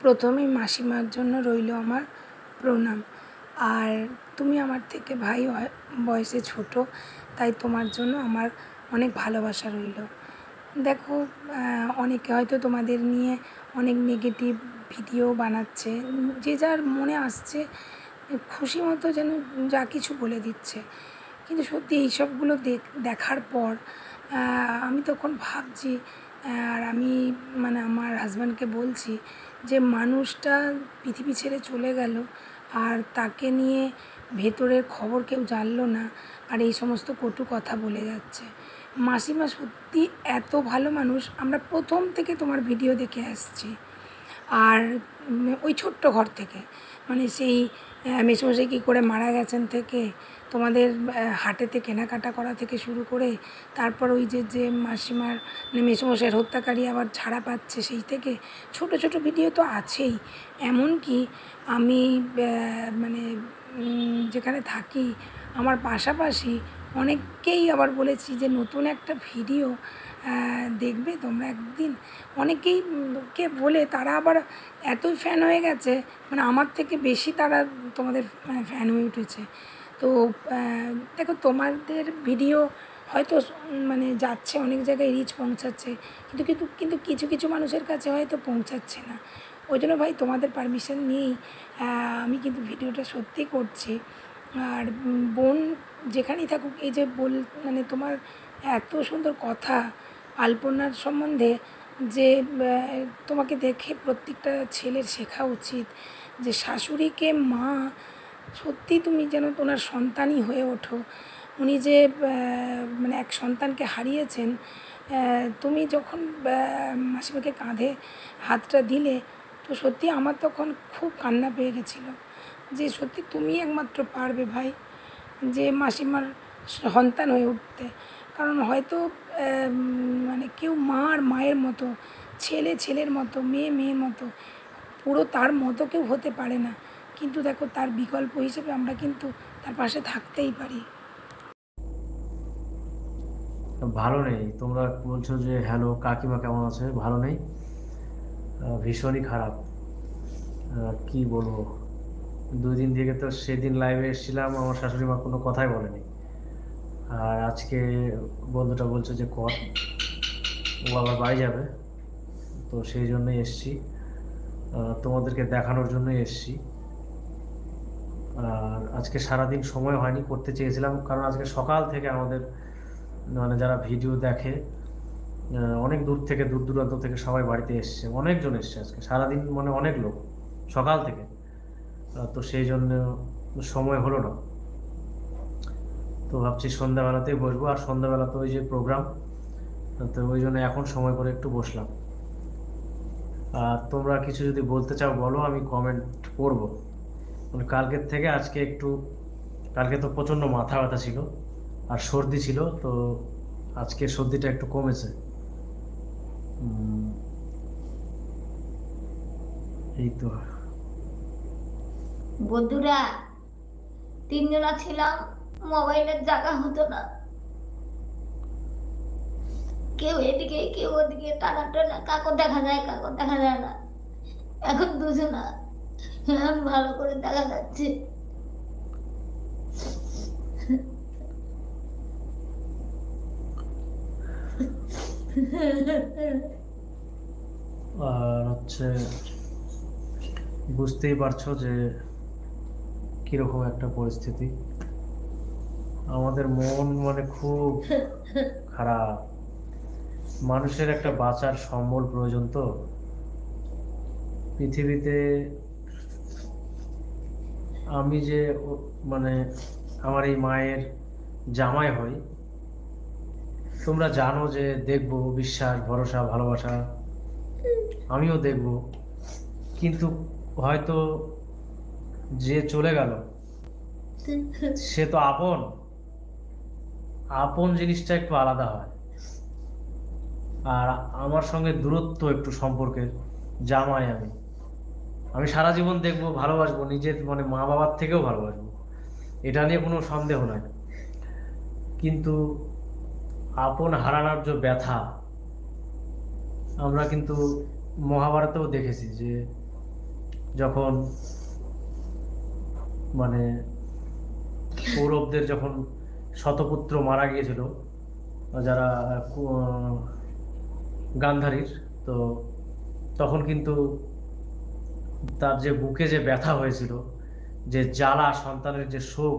প্রথমেই মাসিমার জন্য রইল আমার প্রণাম। আর তুমি আমার থেকে ভাই বয়সে ছোট, তাই তোমার জন্য আমার অনেক ভালোবাসা রইল। দেখো, অনেকে হয়তো তোমাদের নিয়ে অনেক নেগেটিভ ভিডিও বানাচ্ছে, যে যার মনে আসছে খুশি মতো যেন যা কিছু বলে দিচ্ছে। কিন্তু সত্যি এইসবগুলো দেখার পর আমি তখন ভাবছি, আর আমি মানে আমার হাজব্যান্ডকে বলছি যে মানুষটা পৃথিবী ছেড়ে চলে গেল, আর তাকে নিয়ে ভেতরের খবর কেউ জানলো না, আর এই সমস্ত কটু কথা বলে যাচ্ছে। মাসিমা সত্যি এত ভালো মানুষ, আমরা প্রথম থেকে তোমার ভিডিও দেখে আসছি। আর ওই ছোট্ট ঘর থেকে, মানে সেই মেসোমশাই কী করে মারা গেছেন থেকে, তোমাদের হাটেতে কেনাকাটা করা থেকে শুরু করে, তারপর ওই যে মাসিমার মানে মেসোমশাইয়ের হত্যাকারী আবার ছাড়া পাচ্ছে, সেই থেকে ছোট ছোট ভিডিও তো আছেই। এমনকি আমি মানে যেখানে থাকি আমার পাশাপাশি অনেককেই আবার বলেছি যে নতুন একটা ভিডিও দেখবে তোমরা একদিন। অনেকেই কে বলে তারা আবার এতই ফ্যান হয়ে গেছে, মানে আমার থেকে বেশি তারা তোমাদের ফ্যান হয়ে উঠেছে। তো দেখো, তোমাদের ভিডিও হয়তো মানে যাচ্ছে অনেক জায়গায়, রিচ পৌঁছাচ্ছে, কিন্তু কিন্তু কিন্তু কিছু কিছু মানুষের কাছে হয়তো পৌঁছাচ্ছে না। ওই জন্য ভাই তোমাদের পারমিশন নিয়েই আমি কিন্তু ভিডিওটা সত্যি করছি। আর বোন যেখানেই থাকুক, এই যে মানে তোমার এত সুন্দর কথা আলপনার সম্বন্ধে, যে তোমাকে দেখে প্রত্যেকটা ছেলের শেখা উচিত যে শাশুড়িকে মা সত্যি তুমি যেন ওনার সন্তানই হয়ে ওঠো। উনি যে মানে এক সন্তানকে হারিয়েছেন, তুমি যখন মাসিমাকে কাঁধে হাতটা দিলে, তো সত্যি আমার তখন খুব কান্না পেয়ে গেছিলো যে সত্যি তুমি একমাত্র পারবে ভাই যে মাসিমার সন্তান হয়ে উঠতে। কারণ হয়তো মানে কেউ মা আর মায়ের মতো, ছেলে ছেলের মতো, মেয়ে মেয়ের মতো, পুরো তার মতো কেউ হতে পারে না। কিন্তু দেখো, তার বিকল্প হিসেবে আমরা কিন্তু তার পাশে থাকতেই পারি। ভালো নেই। তোমরা বলছো যে হ্যালো কাকিমা কেমন আছে, ভালো নেই, ভীষণই খারাপ। কি বলবো, 2 দিন থেকে তো সেদিন লাইভে এসেছিলাম, আমার শাশুড়ি মা কোনো কথাই বলেনি, আর আজকে বন্ধুটা বলছে যে কর, ও আবার বাড়ি যাবে, তো সেই জন্যই এসছি, তোমাদেরকে দেখানোর জন্যই এসছি। আর আজকে সারাদিন সময় হয়নি, করতে চেয়েছিলাম, কারণ আজকে সকাল থেকে আমাদের মানে যারা ভিডিও দেখে অনেক দূর থেকে, দূর দূরান্ত থেকে সবাই বাড়িতে এসছে, অনেকজন এসছে আজকে সারাদিন, মানে অনেক লোক সকাল থেকে, তো সেই জন্য সময় হলো না। তো ভাবছি সন্ধ্যাবেলাতেই বসবো, আর সন্ধ্যাবেলা তো ওই যে প্রোগ্রাম, তো ওই জন্য এখন সময় করে একটু বসলাম। আর তোমরা কিছু যদি বলতে চাও বলো, আমি কমেন্ট করবো। মানে কালকের থেকে আজকে একটু, কালকে তো প্রচণ্ড মাথা ব্যথা ছিল আর সর্দি ছিল, তো আজকে সর্দিটা একটু কমেছে। এই তো। বন্ধুরা 3 জনা ছিলাম, মোবাইলের জায়গা হতো না, কেউ এদিকে কেউ ওদিকে, টানা টানা, কাকো দেখা যায় কাকো দেখা যায় না। এখন 2জনা, ভালো করে দেখা যাচ্ছে। আর হচ্ছে বুঝতেই পারছো যে কিরকম একটা পরিস্থিতি, আমাদের মন মানে খুব খারাপ। মানুষের একটা বাঁচার সম্বল প্রয়োজন, তো পৃথিবীতে আমি যে মানে আমার এই মায়ের জামাই হই, তোমরা জানো যে দেখবো, বিশ্বাস ভরসা ভালোবাসা আমিও দেখব, কিন্তু হয়তো যে চলে গেল সে তো আপন, আপন জিনিসটা একটু আলাদা হয়। আর আমার সঙ্গে দূরত্ব একটু সম্পর্কের জামাই আমি, আমি সারা জীবন দেখবো, ভালোবাসবো, নিজের মানে মা বাবার থেকেও ভালোবাসবো, এটা নিয়ে কোনো সন্দেহ নাই। কিন্তু আপন হারানোর যে ব্যথা, আমরা কিন্তু মহাভারতেও দেখেছি যে যখন মানে কৌরবদের যখন শতপুত্র মারা গিয়েছিল, যারা গান্ধারীর, তো তখন কিন্তু তার যে বুকে যে ব্যথা হয়েছিল, যে জ্বালা, সন্তানের যে শোক,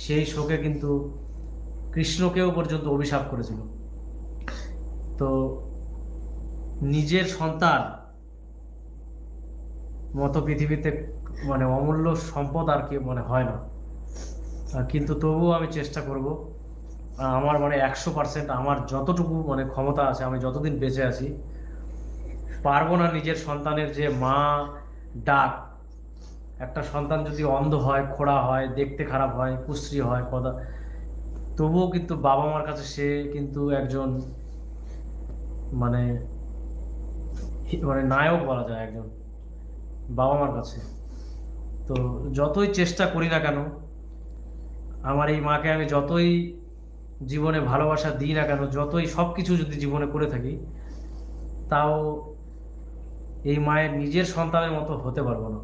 সেই শোকে কিন্তু কৃষ্ণকেও পর্যন্ত অভিশাপ করেছিল। তো নিজের সন্তান মতো পৃথিবীতে মানে অমূল্য সম্পদ আর কি মানে হয় না। কিন্তু তবুও আমি চেষ্টা করব, আমার মানে 100% আমার যতটুকু মানে ক্ষমতা আছে, আমি যতদিন বেঁচে আছি পারবো না নিজের সন্তানের যে মা ডাক, একটা সন্তান যদি অন্ধ হয়, খোড়া হয়, দেখতে খারাপ হয়, কুশ্রী হয় কথা, তবুও কিন্তু বাবা মার কাছে সে কিন্তু একজন মানে মানে নায়ক বলা যায় একজন বাবা মার কাছে। তো যতই চেষ্টা করি না কেন, আমার এই মাকে আমি যতই জীবনে ভালোবাসা দিই না কেন, যতই সব কিছু যদি জীবনে করে থাকি, তাও এই মায়ের নিজের সন্তানের মতো হতে পারবো না,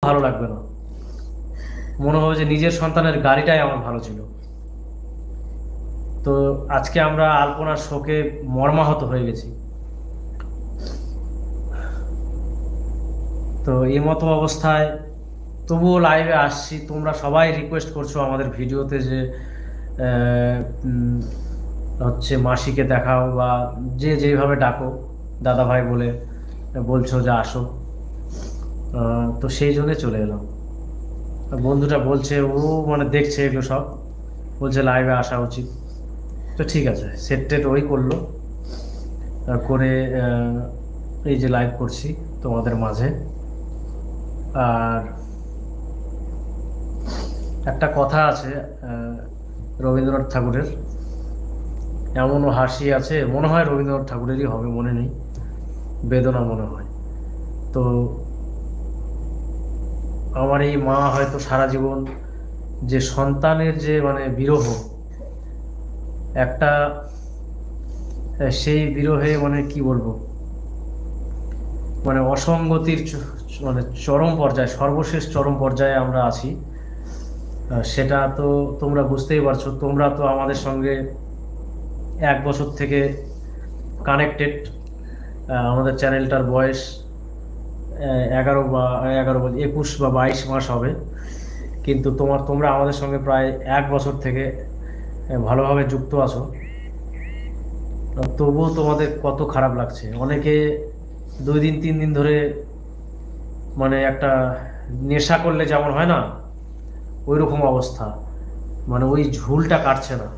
ভালো লাগবে না। মনে হবে যে নিজের সন্তানের গাড়িটাই আমার ভালো ছিল। তো আজকে আমরা আলপনার শোকে মর্মাহত হয়ে গেছি। তো এই মতো অবস্থায় তবুও লাইভে আসছি। তোমরা সবাই রিকোয়েস্ট করছো আমাদের ভিডিওতে যে হচ্ছে মাসিকে দেখাও, বা যে যেভাবে ডাকো দাদা ভাই বলে বলছো যে আসো। তো সেই জন্যে চলে এলাম। বন্ধুটা বলছে, ও মানে দেখছে এগুলো সব, বলছে লাইভে আসা উচিত। তো ঠিক আছে, সেট টেট ওই করলো, করে এই যে লাইভ করছি তোমাদের মাঝে। আর একটা কথা আছে রবীন্দ্রনাথ ঠাকুরের, এমনও হাসি আছে, মনে হয় রবীন্দ্রনাথ ঠাকুরেরই হবে, মনে নেই, বেদনা মনে হয়। তো আমার এই মা হয়তো সারা জীবন যে সন্তানের যে মানে বিরহ, একটা সেই বিরহে মানে কি বলবো, মানে অসঙ্গতির মানে চরম পর্যায়ে, সর্বশেষ চরম পর্যায়ে আমরা আছি। সেটা তো তোমরা বুঝতেই পারছো। তোমরা তো আমাদের সঙ্গে 1 বছর থেকে কানেক্টেড। আমাদের চ্যানেলটার বয়স 21 বা 22 মাস হবে, কিন্তু তোমরা আমাদের সঙ্গে প্রায় 1 বছর থেকে ভালোভাবে যুক্ত আছো। তবুও তোমাদের কত খারাপ লাগছে। অনেকে 2 দিন 3 দিন ধরে মানে একটা নেশা করলে যেমন হয় না, ওই রকম অবস্থা, মানে ওই ঝুলটা কাটছে না।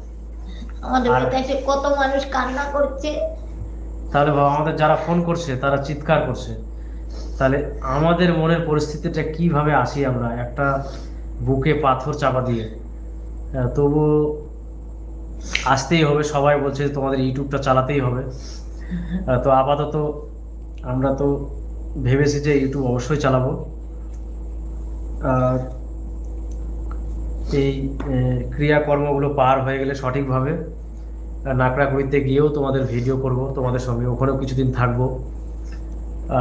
আমাদের বাড়িতে এসে কত মানুষ কান্না করছে। তাহলে ভাব, আমাদের যারা ফোন করছে তারা চিৎকার করছে, তাহলে আমাদের মনের পরিস্থিতিটা কিভাবে আসি আমরা, একটা বুকে পাথর চাপা দিয়ে। তবু আসতেই হবে, সবাই বলছে তোমাদের ইউটিউবটা চালাতেই হবে। তো আপাতত আমরা তো ভেবেছি যে ইউটিউব অবশ্যই চালাবো। আর এই ক্রিয়াকর্মগুলো পার হয়ে গেলে সঠিকভাবে নাকড়াকুড়িতে গিয়েও তোমাদের ভিডিও করব তোমাদের সঙ্গে, ওখানেও কিছুদিন থাকবো।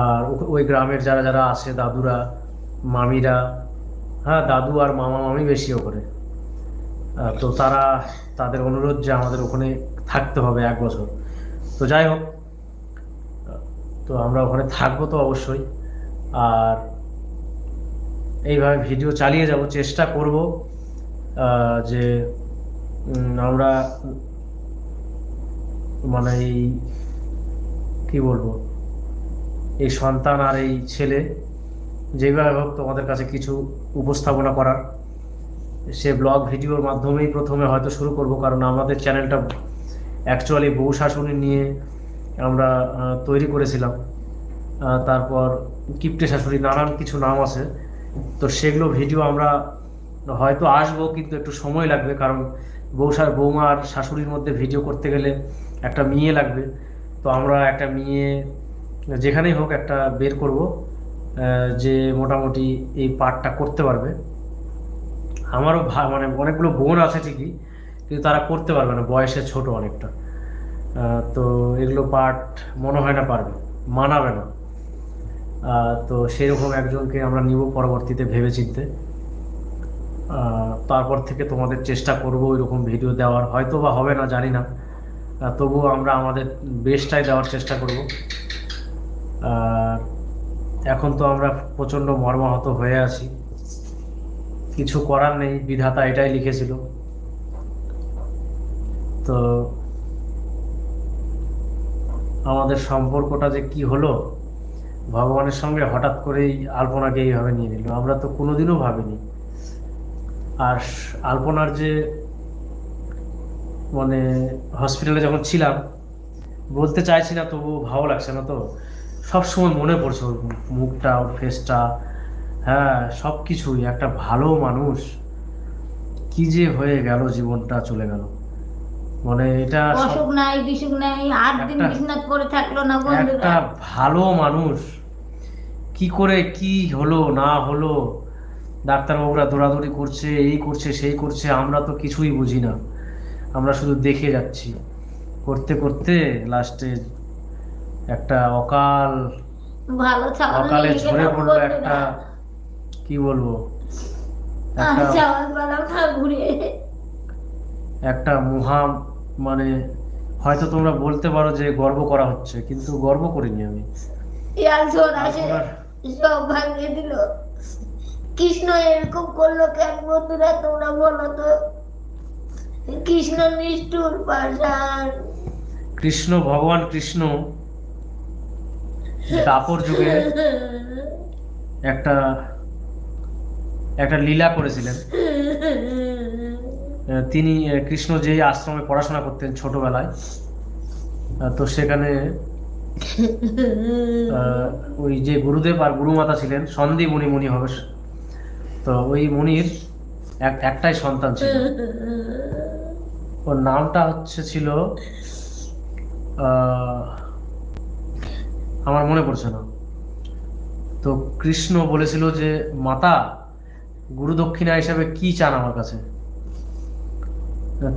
আর ওই গ্রামের যারা যারা আছে, দাদুরা, মামিরা, হ্যাঁ দাদু আর মামা মামি বেশি ওখানে, তো তাদের অনুরোধ যে আমাদের ওখানে থাকতে হবে 1 বছর। তো যাই হোক, তো আমরা ওখানে থাকবো তো অবশ্যই। আর এইভাবে ভিডিও চালিয়ে যাব, চেষ্টা করব যে আমরা মানে এই কী বলবো, এই সন্তান আর এই ছেলে যেভাবে হোক তোমাদের কাছে কিছু উপস্থাপনা করার, সে ব্লগ ভিডিওর মাধ্যমেই প্রথমে হয়তো শুরু করব। কারণ আমাদের চ্যানেলটা অ্যাকচুয়ালি বউ শাশুড়ি নিয়ে আমরা তৈরি করেছিলাম। তারপর কিপ্টে শাশুড়ি, নানান কিছু নাম আছে। তো সেগুলো ভিডিও আমরা হয়তো আসবো, কিন্তু একটু সময় লাগবে, কারণ বৌমা আর শাশুড়ির মধ্যে ভিডিও করতে গেলে একটা মেয়ে লাগবে। তো আমরা একটা মেয়ে যেখানেই হোক একটা বের করব, যে মোটামুটি এই পার্টটা করতে পারবে। আমারও মানে অনেকগুলো বোন আছে ঠিকই, কিন্তু তারা করতে পারবে না, বয়সে ছোট অনেকটা। তো এগুলো পার্ট মনে হয় না পারবে, মানাবে না। তো সেরকম একজনকে আমরা নিব পরবর্তীতে ভেবেচিন্তে। তারপর থেকে তোমাদের চেষ্টা করব ওইরকম ভিডিও দেওয়ার, হয়তো বা হবে না জানি না, তবুও আমরা আমাদের বেস্টটাই দেওয়ার চেষ্টা করব। আর এখন তো আমরা প্রচণ্ড মর্মাহত হয়ে আছি, কিছু করার নেই, বিধাতা এটাই লিখেছিল। তো আমাদের সম্পর্কটা যে কি হলো ভগবানের সঙ্গে, হঠাৎ করেই আলপনাকে এইভাবে নিয়ে নিল, আমরা তো কোনোদিনও ভাবিনি। আর আলপনার যে মানে হসপিটালে যখন ছিলাম, বলতে চাইছি না তবু ভালো লাগছে না, তো সবসময় মনে পড়ছে ওর মুখটা, ওর ফেসটা, হ্যাঁ সব কিছুই। একটা ভালো মানুষ কি যে হয়ে গেল, জীবনটা চলে গেল, মানে এটা সব। অসুখ নাই বিসুখ নাই, 8 দিন একটা বিছনাথ পরে থাকলো না একটা বন্ধুরা। ভালো মানুষ কি করে কি হলো না হলো, ডাক্তারবাবুরা দৌড়াদৌড়ি করছে, এই করছে সেই করছে, আমরা তো কিছুই বুঝি না, আমরা শুধু দেখে যাচ্ছি, করতে করতে লাস্টে একটা ভালো ছাগল অকালে নিয়ে ঝরে গেলাম পড়লো একটা, বন্ধুরা। কি বলবো, আর একটা ছাগল পেলাম না ঘুরে। একটা মহা, মানে হয়তো তোমরা বলতে পারো যে গর্ব করা হচ্ছে, কিন্তু গর্ব করিনি আমি। ইয়ার ঝোর আসে, আলপনার সব ভাঙিয়ে দিল। কৃষ্ণ এরকম করলো কেন বন্ধুরা, তোমরা বলো তো। কৃষ্ণ নিষ্ঠুর পাষাণ। কৃষ্ণ, ভগবান কৃষ্ণ দাপর যুগে একটা একটা লীলা করেছিলেন। তিনি কৃষ্ণ যেই আশ্রমে পড়াশোনা করতেন ছোটবেলায়, তো সেখানে ওই যে গুরুদেব আর গুরুমাতা ছিলেন, সন্ধি মুনি হবে, তো ওই মুনির একটাই সন্তান ছিল, ওর নামটা ছিল আহ, আমার মনে পড়ছে না। তো কৃষ্ণ বলেছিল যে মাতা, গুরু দক্ষিণা হিসাবে কি চান আমার কাছে,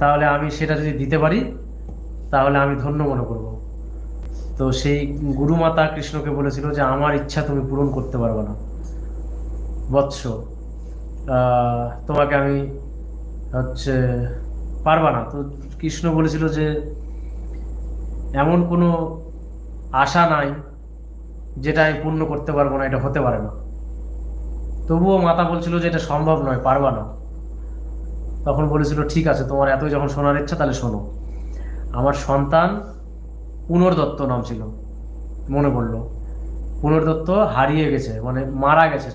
তাহলে আমি সেটা যদি দিতে পারি তাহলে আমি ধন্য মনে করব। তো সেই গুরুমাতা কৃষ্ণকে বলেছিল যে আমার ইচ্ছা তুমি পূরণ করতে পারবে না বৎস, তোমাকে আমি হচ্ছে পারবা না। তো কৃষ্ণ বলেছিল যে এমন কোনো আশা নাই যেটা আমি পূর্ণ করতে পারবো না, এটা হতে পারে না। তবুও মাতা বলছিল যে এটা সম্ভব নয়, পারবা না। তখন বলেছিল ঠিক আছে, তোমার এতই যখন শোনার ইচ্ছা তাহলে শোনো। আমার সন্তান পুনর্দত্ত নাম ছিল, মনে পড়লো, পুনর্দত্ত হারিয়ে গেছে, মানে মারা গেছে,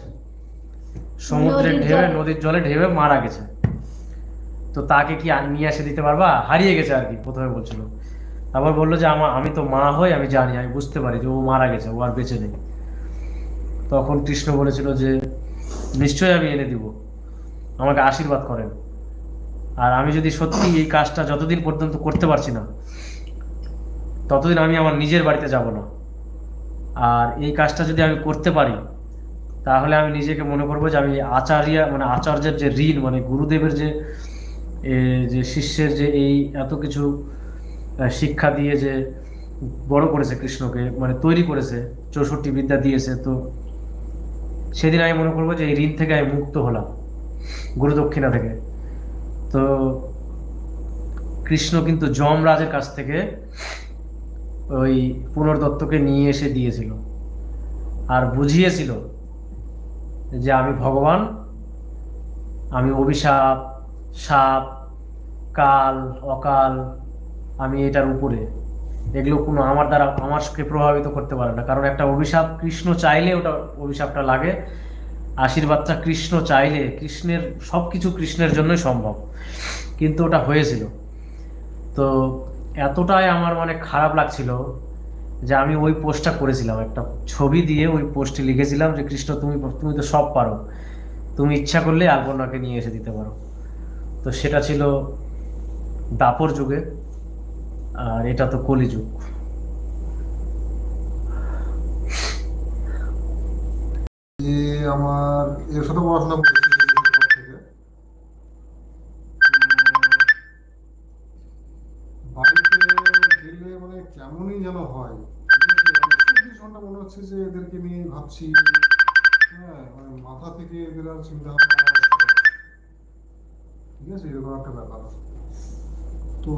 সমুদ্রের নদীর ঢেউয়ে, জলে। নদীর জলে ঢেউয়ে মারা গেছে। তো তাকে কি নিয়ে এসে দিতে পারবা, হারিয়ে গেছে আর কি প্রথমে বলছিল। তারপর বললো যে আমি তো মা হই, আমি জানি, আমি বুঝতে পারি যে ও মারা গেছে, ও আর বেঁচে নেই। তখন কৃষ্ণ বলেছিল যে নিশ্চয়ই আমি এনে দিব, আমাকে আশীর্বাদ করেন। আর আমি যদি সত্যি এই কাজটা যতদিন পর্যন্ত করতে পারছি না ততদিন আমি আমার নিজের বাড়িতে যাব না। আর এই কাজটা যদি আমি করতে পারি তাহলে আমি নিজেকে মনে করবো যে আমি মানে আচার্যের যে ঋণ, মানে গুরুদেবের যে যে শিষ্যের যে এই এত কিছু শিক্ষা দিয়ে যে বড় করেছে কৃষ্ণকে, মানে তৈরি করেছে, 64 বিদ্যা দিয়েছে, তো সেদিন আমি মনে করবো যে এই ঋণ থেকে আমি মুক্ত হলাম, গুরু দক্ষিণা থেকে। তো কৃষ্ণ কিন্তু যমরাজের কাছ থেকে ওই পুনর্দত্তকে নিয়ে এসে দিয়েছিল, আর বুঝিয়েছিল যে আমি ভগবান, আমি অভিশাপ, সাপ, কাল, অকাল, আমি এটার উপরে, এগুলো কোনো আমার দ্বারা আমাকে প্রভাবিত করতে পারে না। কারণ একটা অভিশাপ কৃষ্ণ চাইলে ওটা অভিশাপটা লাগে, আশীর্বাদটা কৃষ্ণ চাইলে, কৃষ্ণের সব কিছু কৃষ্ণের জন্যই সম্ভব, কিন্তু ওটা হয়েছিল। তো এতটাই আমার মানে খারাপ লাগছিল যে আমি ওই পোস্টটা করেছিলাম, একটা ছবি দিয়ে ওই পোস্টে লিখেছিলাম যে কৃষ্ণ তুমি তুমি তো সব পারো, তুমি ইচ্ছা করলে আলপনাকে নিয়ে এসে দিতে পারো। তো সেটা ছিল দাপর যুগে, আর এটা তো কলিযুগ। যে আমার এর সাথে পড়াশোনা করেছি ছোটবেলা থেকে। বাড়িতে গেলে মানে কেমনই যেন হয়, ঠিক আছে? মানে 24 ঘন্টা না মনে হচ্ছে যে এদেরকে নিয়ে ভাবছি। হ্যাঁ, মানে মাথা থেকে এদের আর চিন্তা ভাবনা আমার আসছে না। ঠিক আছে, এরকম একটা ব্যাপার। তো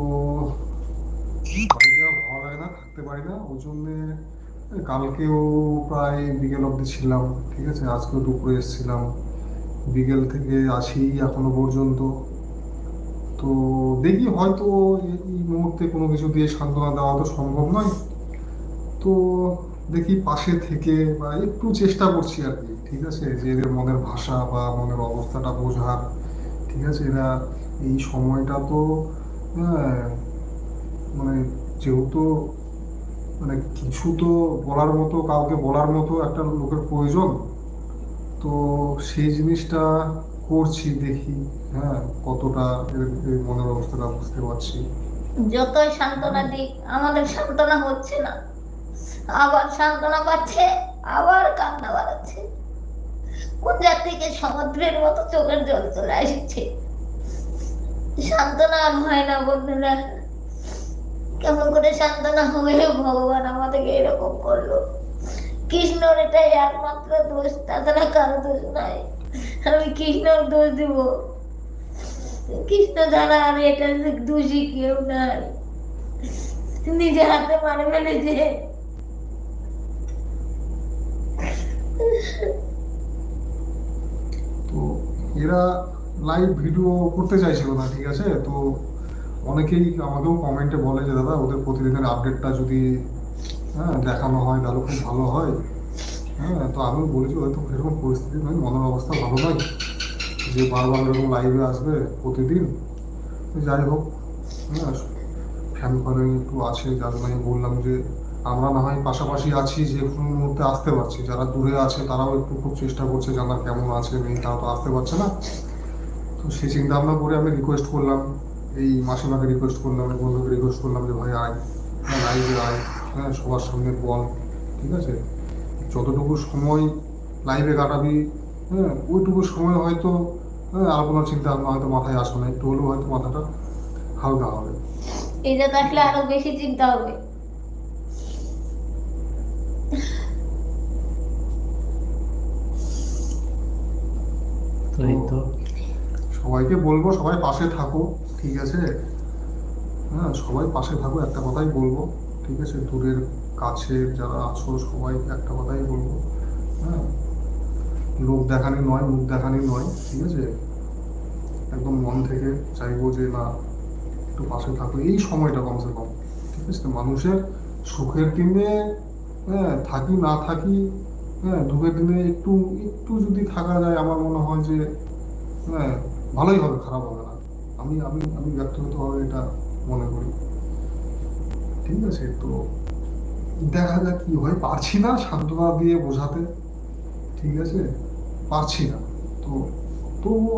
বাড়িতে আর ভালো লাগে না, থাকতে পারি না, ওই জন্যে কালকেও প্রায় বিকেল অবধি ছিলাম। ঠিক আছে, আজকেও দুপুরে এসেছিলাম, বিকেল থেকে আছি এখনো পর্যন্ত। তো দেখি হয়তো এই মুহূর্তে কোনো কিছু দিয়ে সান্ত্বনা দেওয়া তো সম্ভব নয়। তো দেখি পাশে থেকে বা একটু চেষ্টা করছি আর কি। ঠিক আছে, যে এদের মনের ভাষা বা মনের অবস্থাটা বোঝার। ঠিক আছে, এরা এই সময়টা তো হ্যাঁ, মানে যেহেতু মানে কিছু তো বলার মতো, কাউকে বলার মতো একটা লোকের প্রয়োজন। তো সেই জিনিসটা করছি, দেখি হ্যাঁ কতটা এর মনের অবস্থাটা বুঝতে পারছি। যতই সান্ত্বনা দিক আমাদের সান্ত্বনা হচ্ছে না, আবার সান্ত্বনা পাচ্ছে, আবার কান্না বাড়াচ্ছে। কোন জাত থেকে সমুদ্রের মতো চোখের জল চলে আসছে। সান্ত্বনা আর হয় না বন্ধুরা। কেমন করে সান্ত্বনা হবে? ভগবান আমাদেরকে এরকম করলো। কৃষ্ণর এটাই একমাত্র দোষ, তাছাড়া কারো দোষ নাই। আমি কৃষ্ণর দোষ দিব? কৃষ্ণ ছাড়া আর এটা দোষী কেউ নাই। নিজে হাতে মারে ফেলেছে। তো এরা লাইভ ভিডিও করতে চাইছিল না। ঠিক আছে, তো অনেকেই আমাকেও কমেন্টে বলে যে দাদা ওদের প্রতিদিনের আপডেটটা যদি দেখানো হয় তাহলে খুব ভালো হয়। হ্যাঁ, তো আমিও বলেছি হয়তো এরকম পরিস্থিতি নয়, মনের অবস্থা ভালো নয় যে বারবার এরকম লাইভে আসবে প্রতিদিন। তো যাই হোক, হ্যাঁ, ফ্যান ফলোয়িং একটু আছে, যার জন্য আমি বললাম যে আমরা না হয় পাশাপাশি আছি, যে কোনো মুহূর্তে আসতে পারছি। যারা দূরে আছে তারাও একটু খুব চেষ্টা করছে জানার কেমন আছে নেই, তারা তো আসতে পারছে না। তো সেই চিন্তা ভাবনা করে আমি রিকোয়েস্ট করলাম, এই মাসিমাকে রিকোয়েস্ট করলাম, এক বন্ধুকে রিকোয়েস্ট করলাম যে ভাই আয়, হ্যাঁ লাইভে আয়, হ্যাঁ সবার সামনে বল। ঠিক আছে, যতটুকু সময় লাইভে কাটাবি, হ্যাঁ ওইটুকু সময় হয়তো আলপনার চিন্তা ভাবনা হয়তো মাথায় আসবে না, একটু হলেও হয়তো মাথাটা হালকা হবে। এটা থাকলে আরো বেশি চিন্তা হবে। তো এই তো সবাইকে বলবো সবাই পাশে থাকো। ঠিক আছে, হ্যাঁ সবাই পাশে থাকো, একটা কথাই বলবো। ঠিক আছে, দূরের কাছের যারা আছো সবাই একটা কথাই বলবো। হ্যাঁ, লোক দেখানি নয়, মুখ দেখানি নয়। ঠিক আছে, একদম মন থেকে চাইবো যে না একটু পাশে থাকো এই সময়টা কমসে কম। ঠিক আছে, মানুষের সুখের দিনে হ্যাঁ থাকি না থাকি, হ্যাঁ দুঃখের দিনে একটু একটু যদি থাকা যায় আমার মনে হয় যে হ্যাঁ ভালোই হবে, খারাপ হবে না। আমি আমি আমি ব্যক্তিগতভাবে এটা মনে করি। ঠিক আছে, তো দেখা যাক কি হয়। পারছি না সান্ত্বনা দিয়ে বোঝাতে। ঠিক আছে, পারছি না। তো তবুও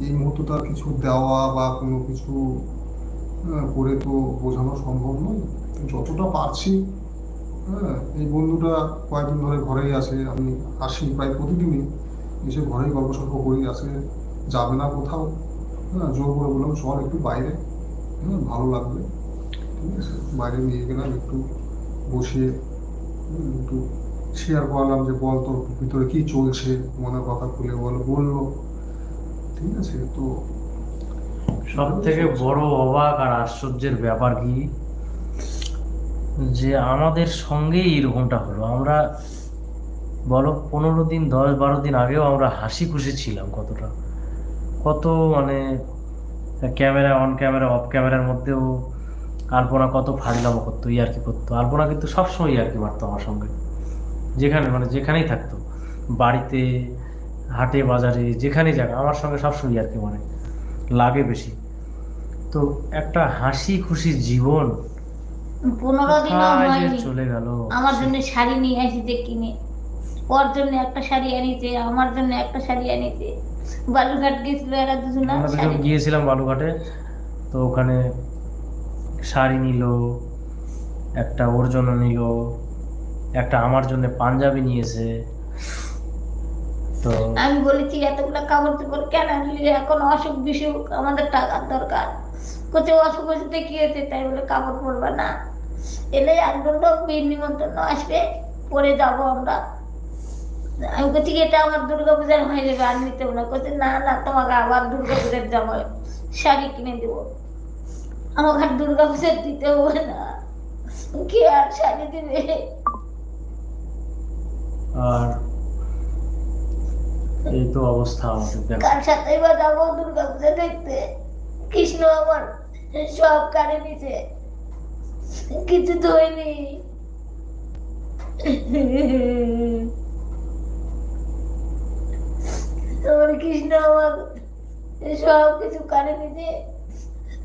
এই মুহূর্তে তো আর কিছু দেওয়া বা কোনো কিছু করে তো বোঝানো সম্ভব নয়। যতটা পারছি, হ্যাঁ এই বন্ধুটা কয়েকদিন ধরে ঘরেই আছে, আমি আসি প্রায় প্রতিদিনই, এসে ঘরেই গল্প সল্প করি, আসে যাবে না কোথাও। হ্যাঁ, জোর করে বললাম চল একটু বাইরে, হ্যাঁ ভালো লাগবে। ঠিক আছে, বাইরে নিয়ে গেলাম, একটু বসিয়ে একটু শেয়ার করলাম যে বল তোর ভিতরে কি চলছে, মনের কথা খুলে বললো। ঠিক আছে, তো সব থেকে বড় অবাক আর আশ্চর্যের ব্যাপার কি, যে আমাদের সঙ্গেই এরকমটা হলো। আমরা বলো 15 দিন 10-12 দিন আগেও আমরা হাসি খুশি ছিলাম কতটা, কত মানে ক্যামেরা অন ক্যামেরা অফ ক্যামেরার মধ্যেও আলপনা কত ফাজলামো করতো, ইয়ার্কি করতো। আলপনা কিন্তু সবসময় ইয়ার্কি মারতো আমার সঙ্গে, যেখানে মানে যেখানেই থাকতো, বাড়িতে হাটে বাজারে যেখানেই যাক আমার সঙ্গে সবসময় ইয়ার্কি মারে, লাগে বেশি। তো একটা হাসি খুশি জীবন 15 দিনও কোথায় যে হয়নি চলে গেল। আমার জন্য শাড়ি নিয়ে আসিছে কিনে। ওর জন্য একটা শাড়ি আনিছে, আমার জন্য একটা শাড়ি আনিছে। বালুরঘাট গেছিল এরা দুজনা আমরা দুজন শাড়ি গিয়েছিলাম বালুঘাটে, তো ওখানে শাড়ি নিল, একটা ওর জন্য নিল, একটা আমার জন্য পাঞ্জাবি নিয়েছে। তো আমি বলেছি এতগুলো কাপড় চোপড় কেন আনলি, এখন অসুখ বিসুখ আমাদের টাকার দরকার। কোথাও অসুখ হচ্ছে কি হয়েছে, তাই বলে কাপড় পরবা না? এলে একদম বিয়ে নিমন্ত্রণ আসবে, পরে যাবো আমরা। আমি বলছি কি এটা আমার দুর্গাপূজার হয়ে যাবে, আর নিতে না। বলছে না না, তোমাকে আবার দুর্গাপূজার জামা শাড়ি কিনে দেবো। আমাকে আর দুর্গাপূজার দিতে হবে না, কি আর শাড়ি দিবে। আর এই তো অবস্থা আমাদের, দেখো। কার সাথে বা যাবো দুর্গাপূজা দেখতে? কৃষ্ণ আমার সব কানে নিচে, কিছু তো হয়নি। আমার কৃষ্ণ আমার সব কিছু কানে নিচে,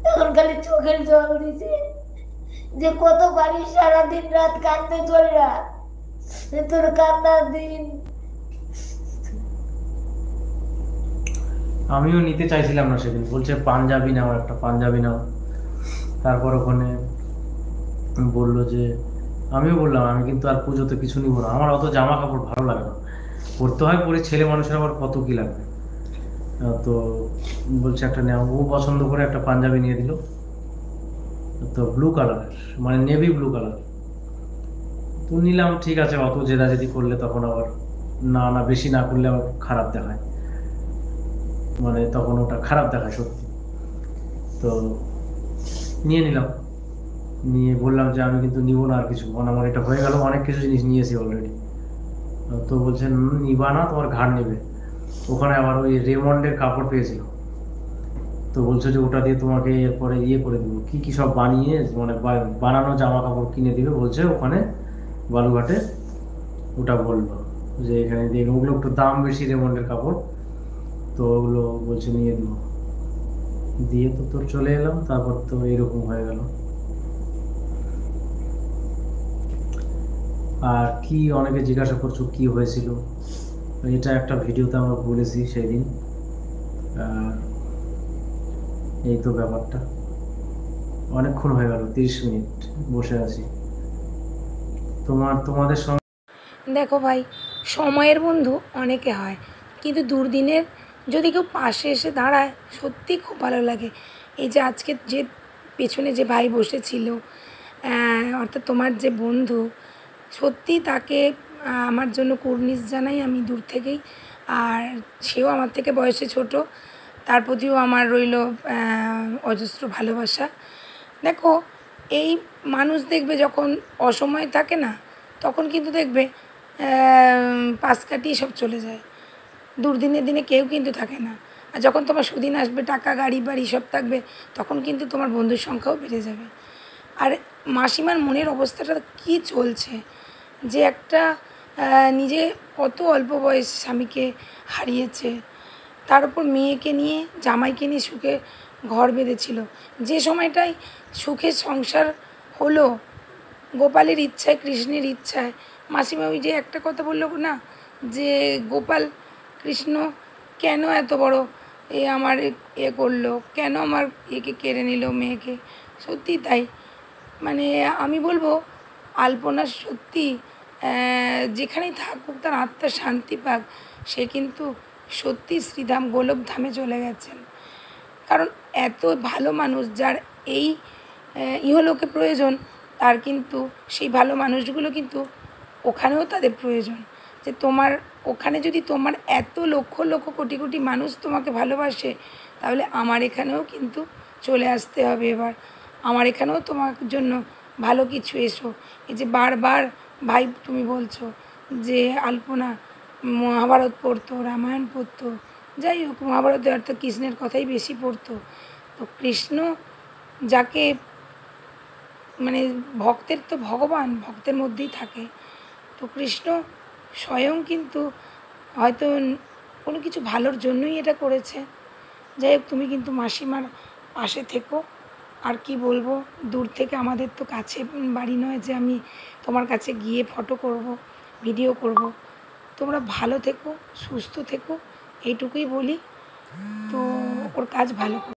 এখন খালি চোখের জল দিছে। যে কত বাড়ি সারাদিন রাত কান্দে চলরা, তোর কান্নার দিন। আমিও নিতে চাইছিলাম না সেদিন, বলছে পাঞ্জাবি নাও, একটা পাঞ্জাবি নাও। তারপর ওখানে বললো যে, আমিও বললাম আমি কিন্তু আর পুজোতে কিছু নিব না, আমার অত জামা কাপড় ভালো লাগে না, পরতে হয় পরে, ছেলে মানুষের আবার কত কি লাগবে। তো বলছে একটা নেওয়া, ও পছন্দ করে একটা পাঞ্জাবি নিয়ে দিল, তো ব্লু কালারের, মানে নেভি ব্লু কালার। তো নিলাম, ঠিক আছে, অত জেদাজেদি করলে তখন আবার না না বেশি না করলে আবার খারাপ দেখায়, মানে তখন ওটা খারাপ দেখায় সত্যি। তো নিয়ে নিলাম, নিয়ে বললাম যে আমি কিন্তু নিব না আর কিছু, মানে আমার এটা হয়ে গেল, অনেক কিছু জিনিস নিয়েছি অলরেডি। তো বলছে নিবা না, তোমার ঘাড় নেবে। ওখানে আবার ওই রেমন্ডের কাপড় পেয়েছিল, তো বলছে যে ওটা দিয়ে তোমাকে এরপরে ইয়ে করে দেবো, কি কি সব বানিয়ে, মানে বানানো জামা কাপড় কিনে দিবে বলছে ওখানে বালুঘাটে। ওটা বললো যে এখানে দিয়ে, ওগুলো একটু দাম বেশি রেমন্ডের কাপড়, তো ওগুলো বলছে নিয়ে দেবো। দিয়ে তো তোর চলে এলাম, তারপর তো এরকম হয়ে গেল। আর কি অনেকে জিজ্ঞাসা করছো কি হয়েছিল, এটা একটা ভিডিওতে আমরা বলেছি সেদিন। আর এই তো ব্যাপারটা, অনেকক্ষণ হয়ে গেল, 30 মিনিট বসে আছি তোমাদের সঙ্গে। দেখো ভাই, সময়ের বন্ধু অনেকে হয়, কিন্তু দুর্দিনের যদি কেউ পাশে এসে দাঁড়ায় সত্যি খুব ভালো লাগে। এই যে আজকে যে পেছনে যে ভাই বসেছিল, অর্থাৎ তোমার যে বন্ধু, সত্যি তাকে আমার জন্য কুর্নিশ জানাই আমি দূর থেকেই। আর সেও আমার থেকে বয়সে ছোট, তার প্রতিও আমার রইল অজস্র ভালোবাসা। দেখো, এই মানুষ দেখবে যখন অসময়ে থাকে না, তখন কিন্তু দেখবে পাশ কাটিয়ে সব চলে যায়। দুর্দিনের দিনে কেউ কিন্তু থাকে না। আর যখন তোমার সুদিন আসবে, টাকা গাড়ি বাড়ি সব থাকবে, তখন কিন্তু তোমার বন্ধুর সংখ্যাও বেড়ে যাবে। আর মাসিমার মনের অবস্থাটা কী চলছে, যে একটা নিজে কত অল্প বয়সে স্বামীকে হারিয়েছে, তার উপর মেয়েকে নিয়ে জামাইকে নিয়ে সুখে ঘর বেঁধেছিল। যে সময়টায় সুখের সংসার হলো গোপালের ইচ্ছায়, কৃষ্ণের ইচ্ছায়, মাসিমা ওই যে একটা কথা বললো না, যে গোপাল কৃষ্ণ কেন এত বড় আমার করলো, কেন আমার একে কেড়ে নিল মেয়েকে। সত্যি তাই, মানে আমি বলবো আলপনা সত্যি যেখানেই থাকুক তার আত্মার শান্তি পাক। সে কিন্তু সত্যি শ্রীধাম গোলকধামে চলে গেছেন, কারণ এত ভালো মানুষ যার এই ইহলোকে প্রয়োজন, তার কিন্তু সেই ভালো মানুষগুলো কিন্তু ওখানেও তাদের প্রয়োজন। যে তোমার ওখানে যদি তোমার এত লক্ষ লক্ষ কোটি কোটি মানুষ তোমাকে ভালোবাসে, তাহলে আমার এখানেও কিন্তু চলে আসতে হবে। এবার আমার এখানেও তোমার জন্য ভালো কিছু এসো। এই যে বারবার ভাই তুমি বলছো যে আলপনা মহাভারত পড়তো, রামায়ণ পড়তো, যাই হোক মহাভারতে অর্থাৎ কৃষ্ণের কথাই বেশি পড়তো। তো কৃষ্ণ যাকে, মানে ভক্তের তো ভগবান ভক্তের মধ্যেই থাকে। তো কৃষ্ণ স্বয়ং কিন্তু হয়তো কোনো কিছু ভালোর জন্যই এটা করেছে। যাই হোক, তুমি কিন্তু মাসিমার পাশে থেকো। আর কি বলবো, দূর থেকে, আমাদের তো কাছে বাড়ি নয় যে আমি তোমার কাছে গিয়ে ফটো করব, ভিডিও করব। তোমরা ভালো থেকো, সুস্থ থেকো, এইটুকুই বলি। তো ওর কাজ ভালো করো।